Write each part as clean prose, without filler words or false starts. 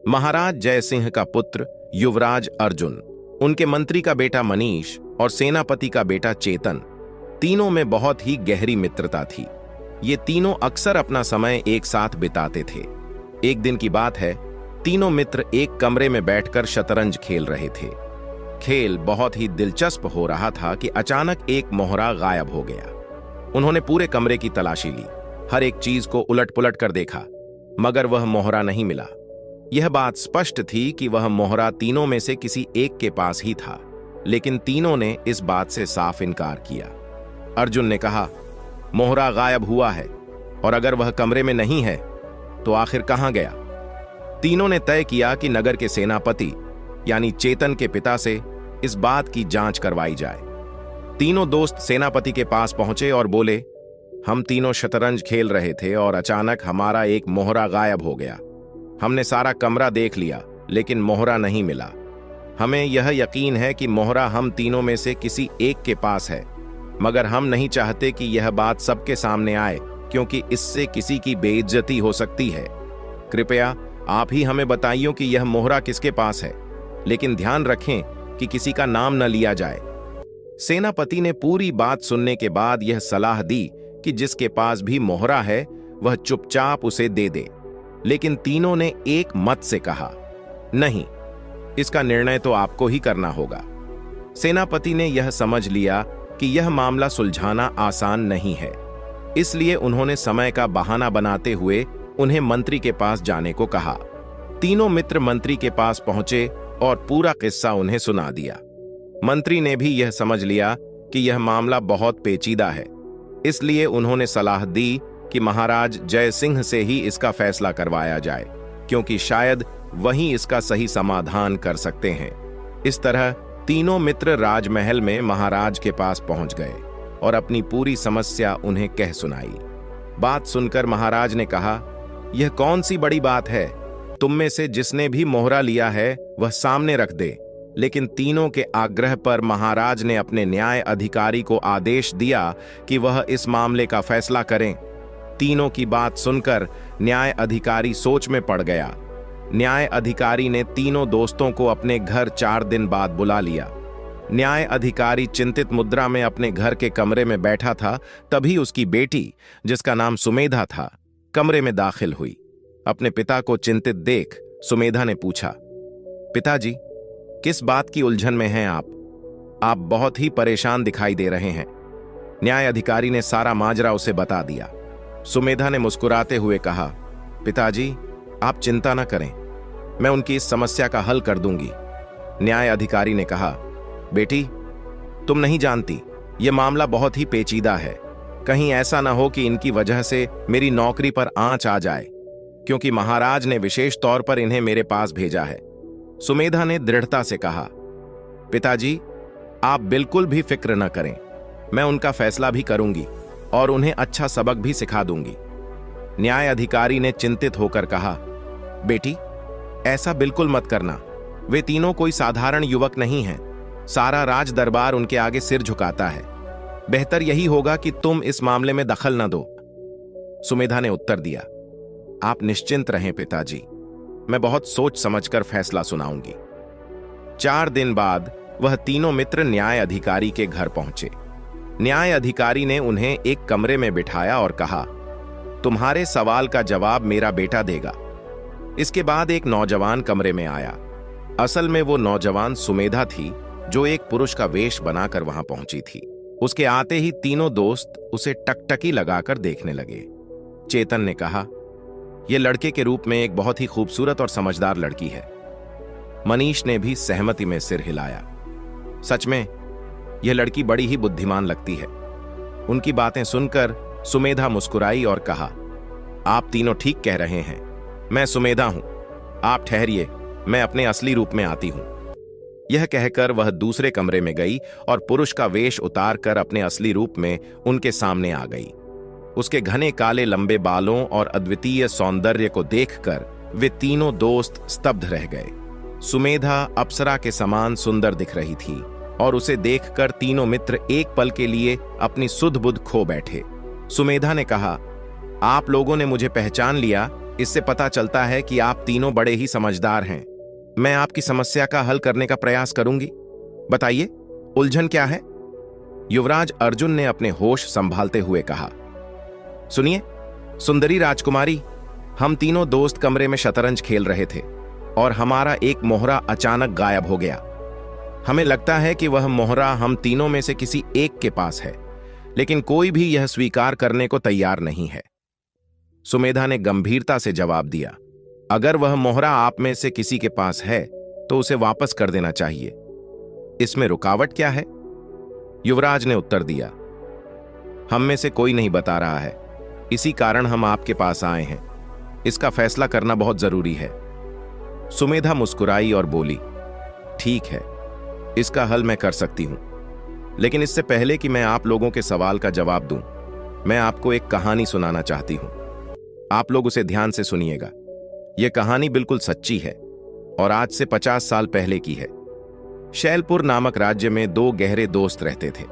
महाराज जयसिंह का पुत्र युवराज अर्जुन, उनके मंत्री का बेटा मनीष और सेनापति का बेटा चेतन, तीनों में बहुत ही गहरी मित्रता थी। ये तीनों अक्सर अपना समय एक साथ बिताते थे। एक दिन की बात है, तीनों मित्र एक कमरे में बैठकर शतरंज खेल रहे थे। खेल बहुत ही दिलचस्प हो रहा था कि अचानक एक मोहरा गायब हो गया। उन्होंने पूरे कमरे की तलाशी ली, हर एक चीज को उलट पुलट कर देखा, मगर वह मोहरा नहीं मिला। यह बात स्पष्ट थी कि वह मोहरा तीनों में से किसी एक के पास ही था, लेकिन तीनों ने इस बात से साफ इनकार किया। अर्जुन ने कहा, मोहरा गायब हुआ है, और अगर वह कमरे में नहीं है तो आखिर कहां गया? तीनों ने तय किया कि नगर के सेनापति यानी चेतन के पिता से इस बात की जांच करवाई जाए। तीनों दोस्त सेनापति के पास पहुंचे और बोले, हम तीनों शतरंज खेल रहे थे और अचानक हमारा एक मोहरा गायब हो गया। हमने सारा कमरा देख लिया, लेकिन मोहरा नहीं मिला। हमें यह यकीन है कि मोहरा हम तीनों में से किसी एक के पास है, मगर हम नहीं चाहते कि यह बात सबके सामने आए, क्योंकि इससे किसी की बेइज्जती हो सकती है। कृपया आप ही हमें बताइए कि यह मोहरा किसके पास है, लेकिन ध्यान रखें कि किसी का नाम न लिया जाए। सेनापति ने पूरी बात सुनने के बाद यह सलाह दी कि जिसके पास भी मोहरा है वह चुपचाप उसे दे दे, लेकिन तीनों ने एक मत से कहा, नहीं, इसका निर्णय तो आपको ही करना होगा। सेनापति ने यह समझ लिया कि यह मामला सुलझाना आसान नहीं है, इसलिए उन्होंने समय का बहाना बनाते हुए उन्हें मंत्री के पास जाने को कहा। तीनों मित्र मंत्री के पास पहुंचे और पूरा किस्सा उन्हें सुना दिया। मंत्री ने भी यह समझ लिया कि यह मामला बहुत पेचीदा है, इसलिए उन्होंने सलाह दी कि महाराज जयसिंह से ही इसका फैसला करवाया जाए, क्योंकि शायद वही इसका सही समाधान कर सकते हैं। इस तरह तीनों मित्र राजमहल में महाराज के पास पहुंच गए और अपनी पूरी समस्या उन्हें कह सुनाई। बात सुनकर महाराज ने कहा, यह कौन सी बड़ी बात है? तुम में से जिसने भी मोहरा लिया है वह सामने रख दे। लेकिन तीनों के आग्रह पर महाराज ने अपने न्याय अधिकारी को आदेश दिया कि वह इस मामले का फैसला करें। तीनों की बात सुनकर न्याय अधिकारी सोच में पड़ गया। न्याय अधिकारी ने तीनों दोस्तों को अपने घर 4 दिन बाद बुला लिया। न्याय अधिकारी चिंतित मुद्रा में अपने घर के कमरे में बैठा था, तभी उसकी बेटी, जिसका नाम सुमेधा था, कमरे में दाखिल हुई। अपने पिता को चिंतित देख सुमेधा ने पूछा, पिताजी, किस बात की उलझन में हैं आप बहुत ही परेशान दिखाई दे रहे हैं। न्याय अधिकारी ने सारा माजरा उसे बता दिया। सुमेधा ने मुस्कुराते हुए कहा, पिताजी, आप चिंता न करें, मैं उनकी इस समस्या का हल कर दूंगी। न्याय अधिकारी ने कहा, बेटी, तुम नहीं जानती, यह मामला बहुत ही पेचीदा है। कहीं ऐसा ना हो कि इनकी वजह से मेरी नौकरी पर आंच आ जाए, क्योंकि महाराज ने विशेष तौर पर इन्हें मेरे पास भेजा है। सुमेधा ने दृढ़ता से कहा, पिताजी, आप बिल्कुल भी फिक्र न करें, मैं उनका फैसला भी करूंगी और उन्हें अच्छा सबक भी सिखा दूंगी। न्याय अधिकारी ने चिंतित होकर कहा, बेटी, ऐसा बिल्कुल मत करना। वे तीनों कोई साधारण युवक नहीं हैं। सारा राज दरबार उनके आगे सिर झुकाता है। बेहतर यही होगा कि तुम इस मामले में दखल न दो। सुमेधा ने उत्तर दिया, आप निश्चिंत रहें पिताजी, मैं बहुत सोच समझकर फैसला सुनाऊंगी। 4 दिन बाद वह तीनों मित्र न्याय अधिकारी के घर पहुंचे। न्याय अधिकारी ने उन्हें एक कमरे में बिठाया और कहा, तुम्हारे सवाल का जवाब मेरा बेटा देगा। इसके बाद एक नौजवान कमरे में आया। असल में वो नौजवान सुमेधा थी, जो एक पुरुष का वेश बनाकर वहां पहुंची थी। उसके आते ही तीनों दोस्त उसे टकटकी लगाकर देखने लगे। चेतन ने कहा, यह लड़के के रूप में एक बहुत ही खूबसूरत और समझदार लड़की है। मनीष ने भी सहमति में सिर हिलाया। सच में यह लड़की बड़ी ही बुद्धिमान लगती है। उनकी बातें सुनकर सुमेधा मुस्कुराई और कहा, आप तीनों ठीक कह रहे हैं, मैं सुमेधा हूं। आप ठहरिए, मैं अपने असली रूप में आती हूं। यह कहकर वह दूसरे कमरे में गई और पुरुष का वेश उतारकर अपने असली रूप में उनके सामने आ गई। उसके घने काले लंबे बालों और अद्वितीय सौंदर्य को देखकर वे तीनों दोस्त स्तब्ध रह गए। सुमेधा अप्सरा के समान सुंदर दिख रही थी और उसे देखकर तीनों मित्र एक पल के लिए अपनी सुध बुध खो बैठे। सुमेधा ने कहा, आप लोगों ने मुझे पहचान लिया, इससे पता चलता है कि आप तीनों बड़े ही समझदार हैं। मैं आपकी समस्या का हल करने का प्रयास करूंगी। बताइए, उलझन क्या है? युवराज अर्जुन ने अपने होश संभालते हुए कहा। सुनिए सुंदरी राजकुमारी, हम तीनों दोस्त कमरे में शतरंज खेल रहे थे और हमारा एक मोहरा अचानक गायब हो गया। हमें लगता है कि वह मोहरा हम तीनों में से किसी एक के पास है, लेकिन कोई भी यह स्वीकार करने को तैयार नहीं है। सुमेधा ने गंभीरता से जवाब दिया, अगर वह मोहरा आप में से किसी के पास है तो उसे वापस कर देना चाहिए। इसमें रुकावट क्या है? युवराज ने उत्तर दिया, हम में से कोई नहीं बता रहा है, इसी कारण हम आपके पास आए हैं। इसका फैसला करना बहुत जरूरी है। सुमेधा मुस्कुराई और बोली, ठीक है, इसका हल मैं कर सकती हूं, लेकिन इससे पहले कि मैं आप लोगों के सवाल का जवाब दूं, मैं आपको एक कहानी सुनाना चाहती हूं। आप लोग उसे ध्यान से सुनिएगा। यह कहानी बिल्कुल सच्ची है और आज से 50 साल पहले की है। शैलपुर नामक राज्य में दो गहरे दोस्त रहते थे।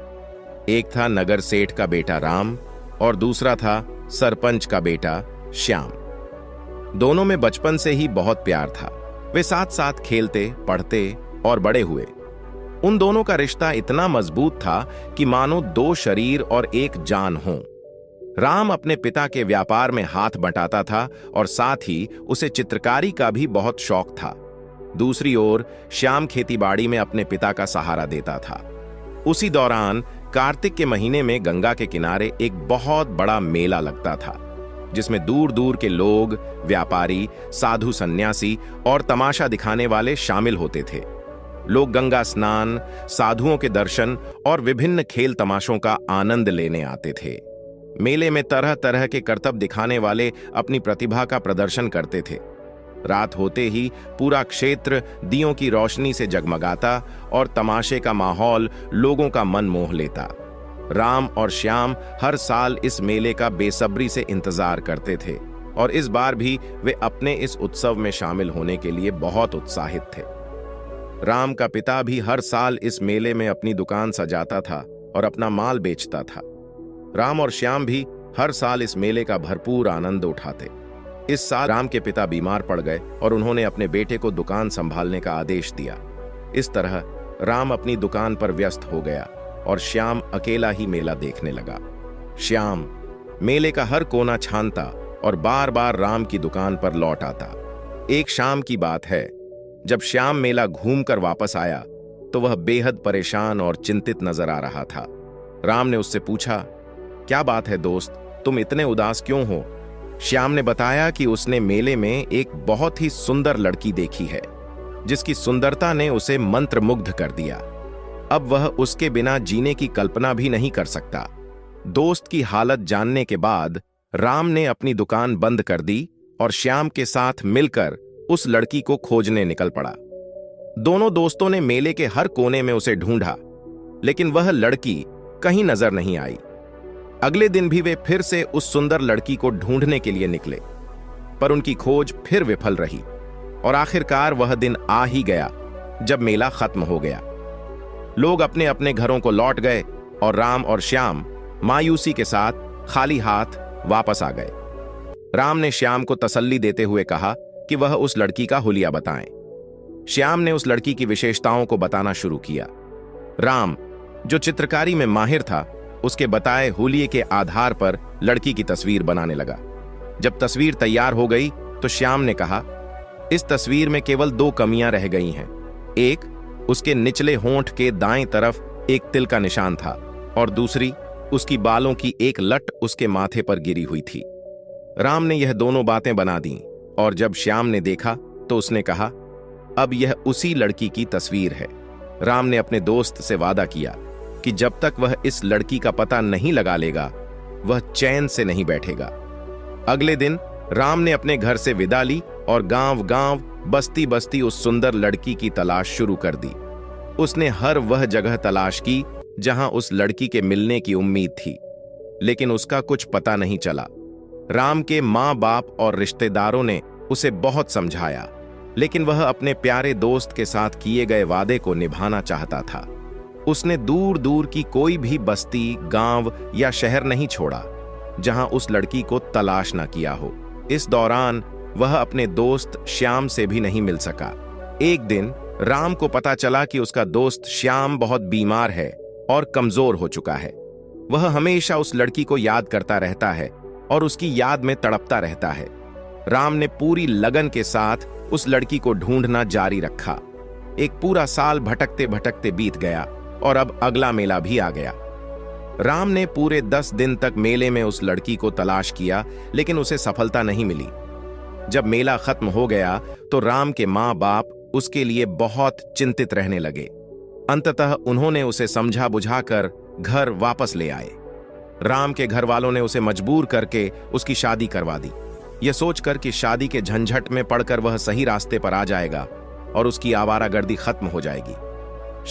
एक था नगर सेठ का बेटा राम और दूसरा था सरपंच का बेटा श्याम। दोनों में बचपन से ही बहुत प्यार था। वे साथ साथ खेलते, पढ़ते और बड़े हुए। उन दोनों का रिश्ता इतना मजबूत था कि मानो दो शरीर और एक जान हो। राम अपने पिता के व्यापार में हाथ बंटाता था और साथ ही उसे चित्रकारी का भी बहुत शौक था। दूसरी ओर श्याम खेतीबाड़ी में अपने पिता का सहारा देता था। उसी दौरान कार्तिक के महीने में गंगा के किनारे एक बहुत बड़ा मेला लगता था, जिसमें दूर दूर के लोग, व्यापारी, साधु सन्यासी और तमाशा दिखाने वाले शामिल होते थे। लोग गंगा स्नान, साधुओं के दर्शन और विभिन्न खेल तमाशों का आनंद लेने आते थे। मेले में तरह तरह के करतब दिखाने वाले अपनी प्रतिभा का प्रदर्शन करते थे। रात होते ही पूरा क्षेत्र दियों की रोशनी से जगमगाता और तमाशे का माहौल लोगों का मन मोह लेता। राम और श्याम हर साल इस मेले का बेसब्री से इंतजार करते थे और इस बार भी वे अपने इस उत्सव में शामिल होने के लिए बहुत उत्साहित थे। राम का पिता भी हर साल इस मेले में अपनी दुकान सजाता था और अपना माल बेचता था। राम और श्याम भी हर साल इस मेले का भरपूर आनंद उठाते। इस साल राम के पिता बीमार पड़ गए और उन्होंने अपने बेटे को दुकान संभालने का आदेश दिया। इस तरह राम अपनी दुकान पर व्यस्त हो गया और श्याम अकेला ही मेला देखने लगा। श्याम मेले का हर कोना छानता और बार बार राम की दुकान पर लौट आता। एक शाम की बात है, जब श्याम मेला घूमकर वापस आया तो वह बेहद परेशान और चिंतित नजर आ रहा था। राम ने उससे पूछा, क्या बात है दोस्त, तुम इतने उदास क्यों हो? श्याम ने बताया कि उसने मेले में एक बहुत ही सुंदर लड़की देखी है, जिसकी सुंदरता ने उसे मंत्रमुग्ध कर दिया। अब वह उसके बिना जीने की कल्पना भी नहीं कर सकता। दोस्त की हालत जानने के बाद राम ने अपनी दुकान बंद कर दी और श्याम के साथ मिलकर उस लड़की को खोजने निकल पड़ा। दोनों दोस्तों ने मेले के हर कोने में उसे ढूंढा, लेकिन वह लड़की कहीं नजर नहीं आई। अगले दिन भी वे फिर से उस सुंदर लड़की को ढूंढने के लिए निकले, पर उनकी खोज फिर विफल रही और आखिरकार वह दिन आ ही गया जब मेला खत्म हो गया। लोग अपने अपने घरों को लौट गए और राम और श्याम मायूसी के साथ खाली हाथ वापस आ गए। राम ने श्याम को तसल्ली देते हुए कहा कि वह उस लड़की का हुलिया बताएं। श्याम ने उस लड़की की विशेषताओं को बताना शुरू किया। राम, जो चित्रकारी में माहिर था, उसके बताए हुलिये के आधार पर लड़की की तस्वीर बनाने लगा। जब तस्वीर तैयार हो गई तो श्याम ने कहा, इस तस्वीर में केवल 2 कमियां रह गई हैं। एक, उसके निचले होंठ के दाएं तरफ एक तिल का निशान था और दूसरी, उसकी बालों की एक लट उसके माथे पर गिरी हुई थी। राम ने यह दोनों बातें बना दी और जब श्याम ने देखा तो उसने कहा, अब यह उसी लड़की की तस्वीर है। राम ने अपने दोस्त से वादा किया कि जब तक वह इस लड़की का पता नहीं लगा लेगा, वह चैन से नहीं बैठेगा। अगले दिन राम ने अपने घर से विदा ली और गांव-गांव, बस्ती-बस्ती उस सुंदर लड़की की तलाश शुरू कर दी। उसने हर वह जगह तलाश की जहां उस लड़की के मिलने की उम्मीद थी, लेकिन उसका कुछ पता नहीं चला। राम के माँ बाप और रिश्तेदारों ने उसे बहुत समझाया, लेकिन वह अपने प्यारे दोस्त के साथ किए गए वादे को निभाना चाहता था। उसने दूर दूर की कोई भी बस्ती, गांव या शहर नहीं छोड़ा जहां उस लड़की को तलाश न किया हो। इस दौरान वह अपने दोस्त श्याम से भी नहीं मिल सका। एक दिन राम को पता चला कि उसका दोस्त श्याम बहुत बीमार है और कमजोर हो चुका है। वह हमेशा उस लड़की को याद करता रहता है और उसकी याद में तड़पता रहता है। राम ने पूरी लगन के साथ उस लड़की को ढूंढना जारी रखा। एक पूरा साल भटकते भटकते बीत गया और अब अगला मेला भी आ गया। राम ने पूरे 10 दिन तक मेले में उस लड़की को तलाश किया, लेकिन उसे सफलता नहीं मिली। जब मेला खत्म हो गया तो राम के माँ बाप उसके लिए बहुत चिंतित रहने लगे। अंततः उन्होंने उसे समझा बुझाकर घर वापस ले आए। राम के घर वालों ने उसे मजबूर करके उसकी शादी करवा दी, यह सोचकर कि शादी के झंझट में पड़कर वह सही रास्ते पर आ जाएगा और उसकी आवारागर्दी खत्म हो जाएगी।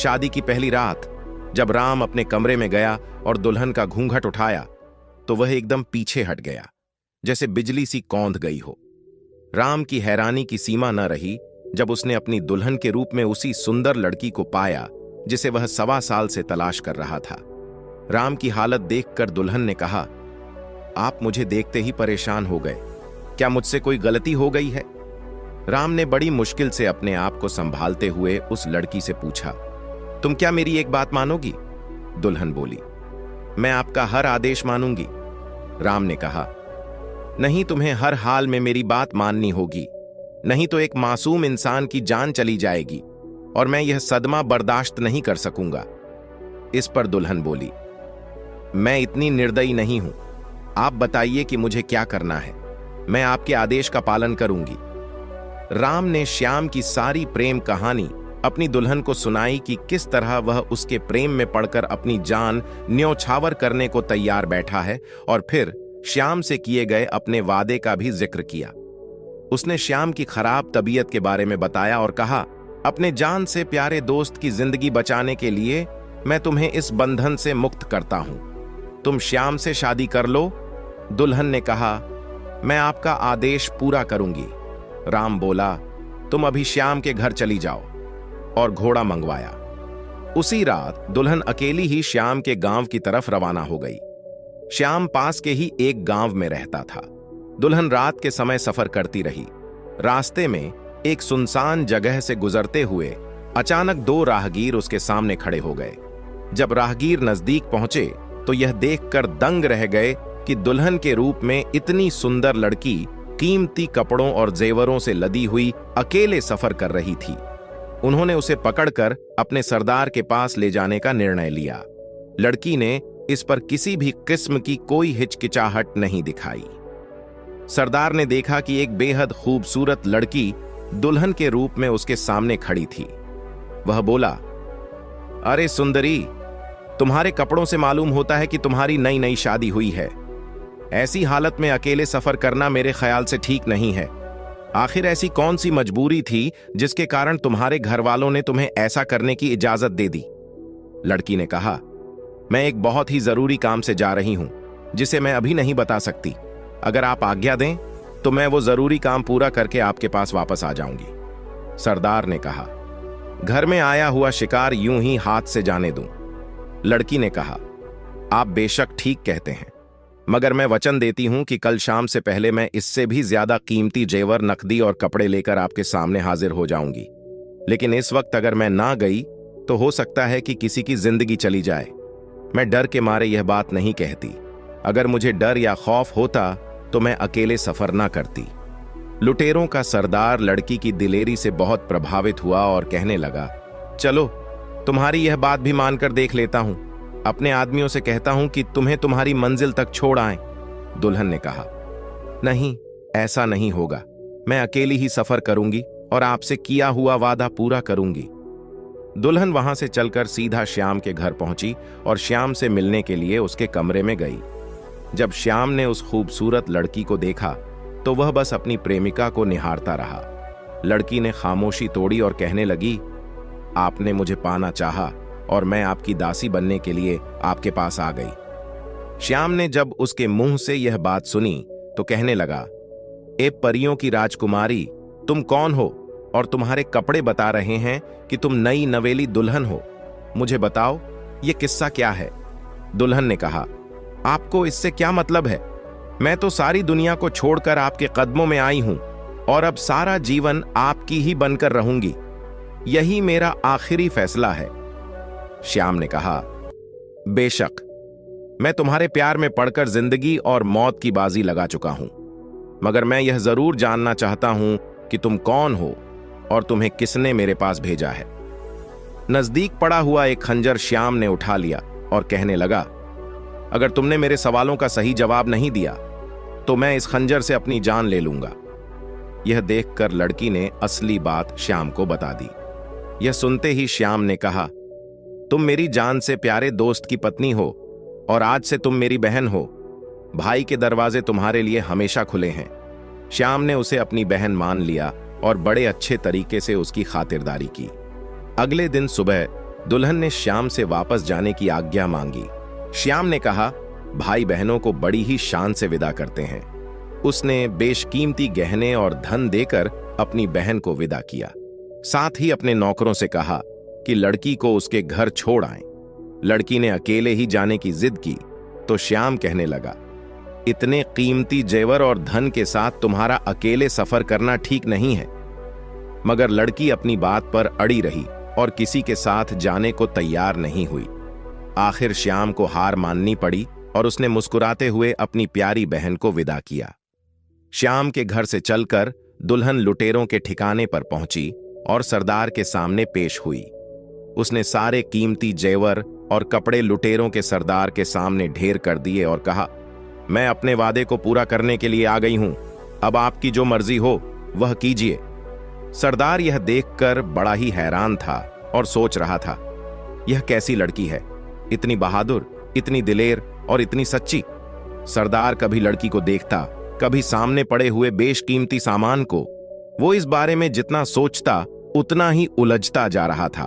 शादी की पहली रात जब राम अपने कमरे में गया और दुल्हन का घूंघट उठाया तो वह एकदम पीछे हट गया, जैसे बिजली सी कौंध गई हो। राम की हैरानी की सीमा न रही जब उसने अपनी दुल्हन के रूप में उसी सुंदर लड़की को पाया जिसे वह 1.25 साल से तलाश कर रहा था। राम की हालत देखकर दुल्हन ने कहा, आप मुझे देखते ही परेशान हो गए, क्या मुझसे कोई गलती हो गई है? राम ने बड़ी मुश्किल से अपने आप को संभालते हुए उस लड़की से पूछा, तुम क्या मेरी एक बात मानोगी? दुल्हन बोली, मैं आपका हर आदेश मानूंगी। राम ने कहा, नहीं, तुम्हें हर हाल में मेरी बात माननी होगी, नहीं तो एक मासूम इंसान की जान चली जाएगी और मैं यह सदमा बर्दाश्त नहीं कर सकूंगा। इस पर दुल्हन बोली, मैं इतनी निर्दयी नहीं हूं, आप बताइए कि मुझे क्या करना है, मैं आपके आदेश का पालन करूंगी। राम ने श्याम की सारी प्रेम कहानी अपनी दुल्हन को सुनाई कि किस तरह वह उसके प्रेम में पड़कर अपनी जान न्योछावर करने को तैयार बैठा है, और फिर श्याम से किए गए अपने वादे का भी जिक्र किया। उसने श्याम की खराब तबीयत के बारे में बताया और कहा, अपने जान से प्यारे दोस्त की जिंदगी बचाने के लिए मैं तुम्हें इस बंधन से मुक्त करता हूं, तुम श्याम से शादी कर लो। दुल्हन ने कहा, मैं आपका आदेश पूरा करूंगी। राम बोला, तुम अभी श्याम के घर चली जाओ, और घोड़ा मंगवाया। उसी रात दुल्हन अकेली ही श्याम के गांव की तरफ रवाना हो गई। श्याम पास के ही एक गांव में रहता था। दुल्हन रात के समय सफर करती रही। रास्ते में एक सुनसान जगह से गुजरते हुए अचानक 2 राहगीर उसके सामने खड़े हो गए। जब राहगीर नजदीक पहुंचे तो यह देखकर दंग रह गए कि दुल्हन के रूप में इतनी सुंदर लड़की कीमती कपड़ों और जेवरों से लदी हुई अकेले सफर कर रही थी। उन्होंने उसे पकड़कर अपने सरदार के पास ले जाने का निर्णय लिया। लड़की ने इस पर किसी भी किस्म की कोई हिचकिचाहट नहीं दिखाई। सरदार ने देखा कि एक बेहद खूबसूरत लड़की दुल्हन के रूप में उसके सामने खड़ी थी। वह बोला, अरे सुंदरी, तुम्हारे कपड़ों से मालूम होता है कि तुम्हारी नई नई शादी हुई है। ऐसी हालत में अकेले सफर करना मेरे ख्याल से ठीक नहीं है। आखिर ऐसी कौन सी मजबूरी थी जिसके कारण तुम्हारे घर वालों ने तुम्हें ऐसा करने की इजाजत दे दी? लड़की ने कहा, मैं एक बहुत ही जरूरी काम से जा रही हूं जिसे मैं अभी नहीं बता सकती। अगर आप आज्ञा दें तो मैं वो जरूरी काम पूरा करके आपके पास वापस आ जाऊंगी। सरदार ने कहा, घर में आया हुआ शिकार यूं ही हाथ से जाने दूं। लड़की ने कहा, आप बेशक ठीक कहते हैं, मगर मैं वचन देती हूं कि कल शाम से पहले मैं इससे भी ज्यादा कीमती जेवर, नकदी और कपड़े लेकर आपके सामने हाजिर हो जाऊंगी। लेकिन इस वक्त अगर मैं ना गई तो हो सकता है कि किसी की जिंदगी चली जाए। मैं डर के मारे यह बात नहीं कहती। अगर मुझे डर या खौफ होता तो मैं अकेले सफर ना करती। लुटेरों का सरदार लड़की की दिलेरी से बहुत प्रभावित हुआ और कहने लगा, चलो तुम्हारी यह बात भी मानकर देख लेता हूं। अपने आदमियों से कहता हूं कि तुम्हें तुम्हारी मंजिल तक छोड़ आएं। दुल्हन ने कहा, नहीं, ऐसा नहीं होगा। मैं अकेली ही सफर करूंगी और आपसे किया हुआ वादा पूरा करूंगी। दुल्हन वहां से चलकर सीधा श्याम के घर पहुंची और श्याम से मिलने के लिए उसके कमरे में गई। जब श्याम ने उस खूबसूरत लड़की को देखा तो वह बस अपनी प्रेमिका को निहारता रहा। लड़की ने खामोशी तोड़ी और कहने लगी, आपने मुझे पाना चाहा और मैं आपकी दासी बनने के लिए आपके पास आ गई। श्याम ने जब उसके मुंह से यह बात सुनी तो कहने लगा, ए परियों की राजकुमारी, तुम कौन हो और तुम्हारे कपड़े बता रहे हैं कि तुम नई नवेली दुल्हन हो। मुझे बताओ, ये किस्सा क्या है? दुल्हन ने कहा, आपको इससे क्या मतलब है? मैं तो सारी दुनिया को छोड़कर आपके कदमों में आई हूं और अब सारा जीवन आपकी ही बनकर रहूंगी। यही मेरा आखिरी फैसला है। श्याम ने कहा, बेशक, मैं तुम्हारे प्यार में पड़कर जिंदगी और मौत की बाजी लगा चुका हूं, मगर मैं यह जरूर जानना चाहता हूं कि तुम कौन हो और तुम्हें किसने मेरे पास भेजा है। नजदीक पड़ा हुआ एक खंजर श्याम ने उठा लिया और कहने लगा, अगर तुमने मेरे सवालों का सही जवाब नहीं दिया तो मैं इस खंजर से अपनी जान ले लूंगा। यह देखकर लड़की ने असली बात श्याम को बता दी। यह सुनते ही श्याम ने कहा, तुम मेरी जान से प्यारे दोस्त की पत्नी हो और आज से तुम मेरी बहन हो। भाई के दरवाजे तुम्हारे लिए हमेशा खुले हैं। श्याम ने उसे अपनी बहन मान लिया और बड़े अच्छे तरीके से उसकी खातिरदारी की। अगले दिन सुबह दुल्हन ने श्याम से वापस जाने की आज्ञा मांगी। श्याम ने कहा, भाई बहनों को बड़ी ही शान से विदा करते हैं। उसने बेशकीमती गहने और धन देकर अपनी बहन को विदा किया। साथ ही अपने नौकरों से कहा कि लड़की को उसके घर छोड़ आएं। लड़की ने अकेले ही जाने की जिद की तो श्याम कहने लगा, इतने कीमती जेवर और धन के साथ तुम्हारा अकेले सफर करना ठीक नहीं है। मगर लड़की अपनी बात पर अड़ी रही और किसी के साथ जाने को तैयार नहीं हुई। आखिर श्याम को हार माननी पड़ी और उसने मुस्कुराते हुए अपनी प्यारी बहन को विदा किया। श्याम के घर से चलकर दुल्हन लुटेरों के ठिकाने पर पहुंची और सरदार के सामने पेश हुई। उसने सारे कीमती जेवर और कपड़े लुटेरों के सरदार के सामने ढेर कर दिए और कहा, मैं अपने वादे को पूरा करने के लिए आ गई हूं। अब आपकी जो मर्जी हो वह कीजिए। सरदार यह देखकर बड़ा ही हैरान था और सोच रहा था, यह कैसी लड़की है, इतनी बहादुर, इतनी दिलेर और इतनी सच्ची। सरदार कभी लड़की को देखता, कभी सामने पड़े हुए बेशकीमती सामान को। वो इस बारे में जितना सोचता उतना ही उलझता जा रहा था।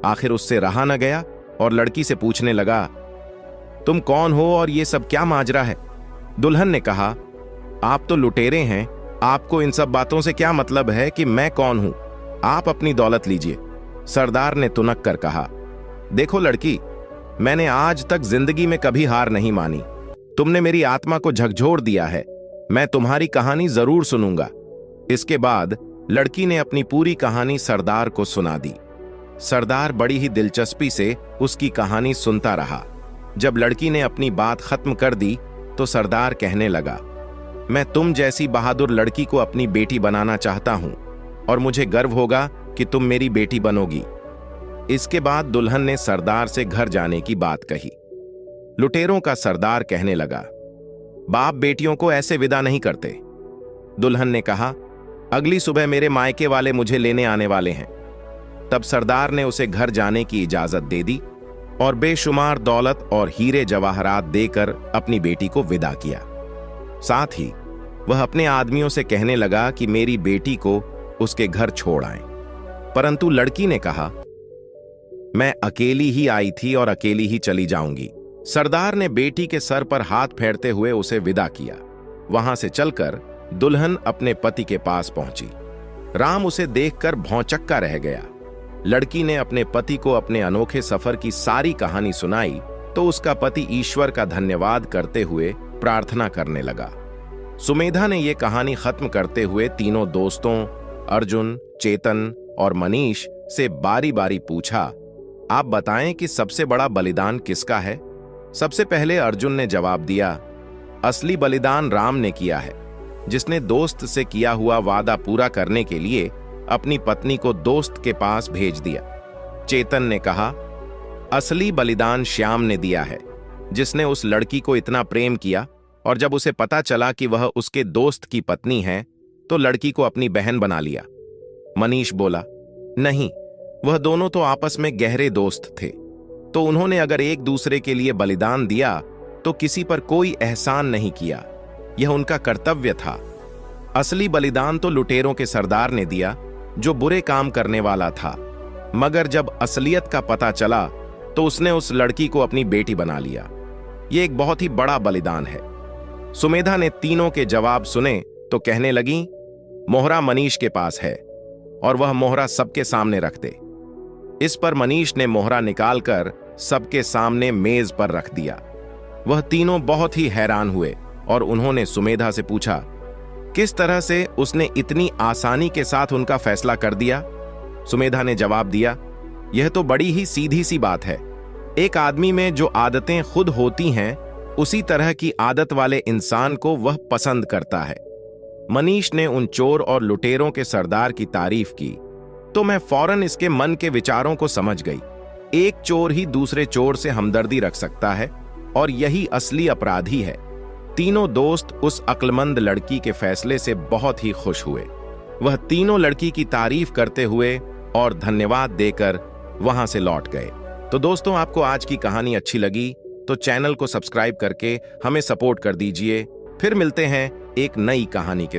आखिर उससे रहा न गया और लड़की से पूछने लगा, तुम कौन हो और ये सब क्या माजरा है? दुल्हन ने कहा, आप तो लुटेरे हैं, आपको इन सब बातों से क्या मतलब है कि मैं कौन हूं? आप अपनी दौलत लीजिए। सरदार ने तुनक कर कहा, देखो लड़की, मैंने आज तक जिंदगी में कभी हार नहीं मानी। तुमने मेरी आत्मा को झकझोर दिया है। मैं तुम्हारी कहानी जरूर सुनूंगा। इसके बाद लड़की ने अपनी पूरी कहानी सरदार को सुना दी। सरदार बड़ी ही दिलचस्पी से उसकी कहानी सुनता रहा। जब लड़की ने अपनी बात खत्म कर दी तो सरदार कहने लगा, मैं तुम जैसी बहादुर लड़की को अपनी बेटी बनाना चाहता हूं और मुझे गर्व होगा कि तुम मेरी बेटी बनोगी। इसके बाद दुल्हन ने सरदार से घर जाने की बात कही। लुटेरों का सरदार कहने लगा, बाप बेटियों को ऐसे विदा नहीं करते। दुल्हन ने कहा, अगली सुबह मेरे मायके वाले मुझे लेने आने वाले हैं। तब सरदार ने उसे घर जाने की इजाजत दे दी और बेशुमार दौलत और हीरे जवाहरात देकर अपनी बेटी को विदा किया। साथ ही वह अपने आदमियों से कहने लगा कि मेरी बेटी को उसके घर छोड़ आएं। परंतु लड़की ने कहा, मैं अकेली ही आई थी और अकेली ही चली जाऊंगी। सरदार ने बेटी के सर पर हाथ फेरते हुए उसे विदा किया। वहां से चलकर दुल्हन अपने पति के पास पहुंची। राम उसे देखकर भौंचक्का रह गया। लड़की ने अपने पति को अपने अनोखे सफर की सारी कहानी सुनाई तो उसका पति ईश्वर का धन्यवाद करते हुए प्रार्थना करने लगा। सुमेधा ने यह कहानी खत्म करते हुए तीनों दोस्तों अर्जुन, चेतन और मनीष से बारी बारी पूछा, आप बताएं कि सबसे बड़ा बलिदान किसका है? सबसे पहले अर्जुन ने जवाब दिया, असली बलिदान राम ने किया है, जिसने दोस्त से किया हुआ वादा पूरा करने के लिए अपनी पत्नी को दोस्त के पास भेज दिया। चेतन ने कहा, असली बलिदान श्याम ने दिया है, जिसने उस लड़की को इतना प्रेम किया और जब उसे पता चला कि वह उसके दोस्त की पत्नी है तो लड़की को अपनी बहन बना लिया। मनीष बोला, नहीं, वह दोनों तो आपस में गहरे दोस्त थे, तो उन्होंने अगर एक दूसरे के लिए बलिदान दिया तो किसी पर कोई एहसान नहीं किया, यह उनका कर्तव्य था। असली बलिदान तो लुटेरों के सरदार ने दिया, जो बुरे काम करने वाला था, मगर जब असलियत का पता चला तो उसने उस लड़की को अपनी बेटी बना लिया। यह एक बहुत ही बड़ा बलिदान है। सुमेधा ने तीनों के जवाब सुने तो कहने लगी, मोहरा मनीष के पास है और वह मोहरा सबके सामने रख दे। इस पर मनीष ने मोहरा निकालकर सबके सामने मेज पर रख दिया। वह तीनों बहुत ही हैरान हुए और उन्होंने सुमेधा से पूछा, किस तरह से उसने इतनी आसानी के साथ उनका फैसला कर दिया? सुमेधा ने जवाब दिया, यह तो बड़ी ही सीधी सी बात है। एक आदमी में जो आदतें खुद होती हैं, उसी तरह की आदत वाले इंसान को वह पसंद करता है। मनीष ने उन चोर और लुटेरों के सरदार की तारीफ की तो मैं फौरन इसके मन के विचारों को समझ गई। एक चोर ही दूसरे चोर से हमदर्दी रख सकता है और यही असली अपराधी है। तीनों दोस्त उस अक्लमंद लड़की के फैसले से बहुत ही खुश हुए। वह तीनों लड़की की तारीफ करते हुए और धन्यवाद देकर वहां से लौट गए। तो दोस्तों, आपको आज की कहानी अच्छी लगी तो चैनल को सब्सक्राइब करके हमें सपोर्ट कर दीजिए। फिर मिलते हैं एक नई कहानी के साथ।